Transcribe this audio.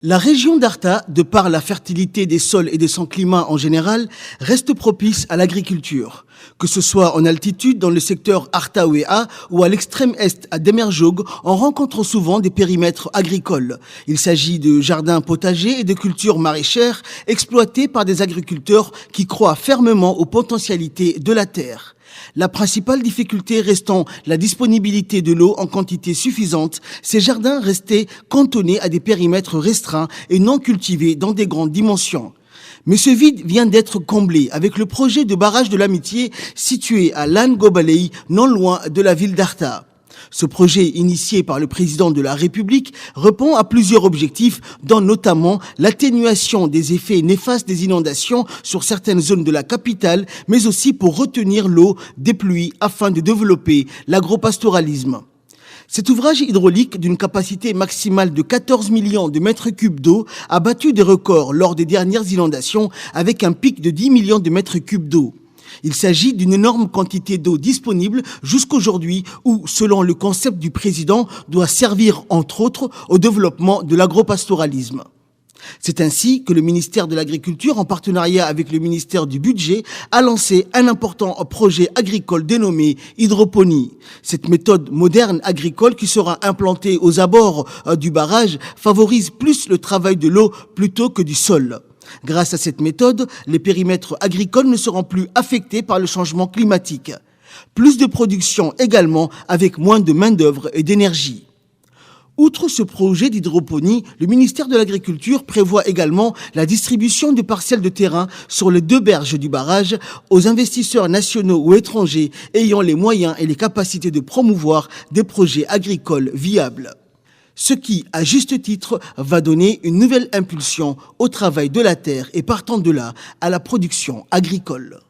La région d'Arta, de par la fertilité des sols et de son climat en général, reste propice à l'agriculture. Que ce soit en altitude dans le secteur Arta-Ouéa ou à l'extrême est à Demerjoug, on rencontre souvent des périmètres agricoles. Il s'agit de jardins potagers et de cultures maraîchères exploités par des agriculteurs qui croient fermement aux potentialités de la terre. La principale difficulté restant la disponibilité de l'eau en quantité suffisante, ces jardins restaient cantonnés à des périmètres restreints et non cultivés dans des grandes dimensions. Mais ce vide vient d'être comblé avec le projet de barrage de l'Amitié situé à Lan-Gobalei, non loin de la ville d'Arta. Ce projet, initié par le président de la République, répond à plusieurs objectifs, dont notamment l'atténuation des effets néfastes des inondations sur certaines zones de la capitale, mais aussi pour retenir l'eau des pluies afin de développer l'agropastoralisme. Cet ouvrage hydraulique d'une capacité maximale de 14 millions de mètres cubes d'eau a battu des records lors des dernières inondations avec un pic de 10 millions de mètres cubes d'eau. Il s'agit d'une énorme quantité d'eau disponible jusqu'aujourd'hui où, selon le concept du président, doit servir entre autres au développement de l'agropastoralisme. C'est ainsi que le ministère de l'Agriculture, en partenariat avec le ministère du Budget, a lancé un important projet agricole dénommé hydroponie. Cette méthode moderne agricole qui sera implantée aux abords du barrage favorise plus le travail de l'eau plutôt que du sol. Grâce à cette méthode, les périmètres agricoles ne seront plus affectés par le changement climatique. Plus de production également avec moins de main-d'œuvre et d'énergie. Outre ce projet d'hydroponie, le ministère de l'Agriculture prévoit également la distribution de parcelles de terrain sur les 2 berges du barrage aux investisseurs nationaux ou étrangers ayant les moyens et les capacités de promouvoir des projets agricoles viables. Ce qui, à juste titre, va donner une nouvelle impulsion au travail de la terre et partant de là à la production agricole.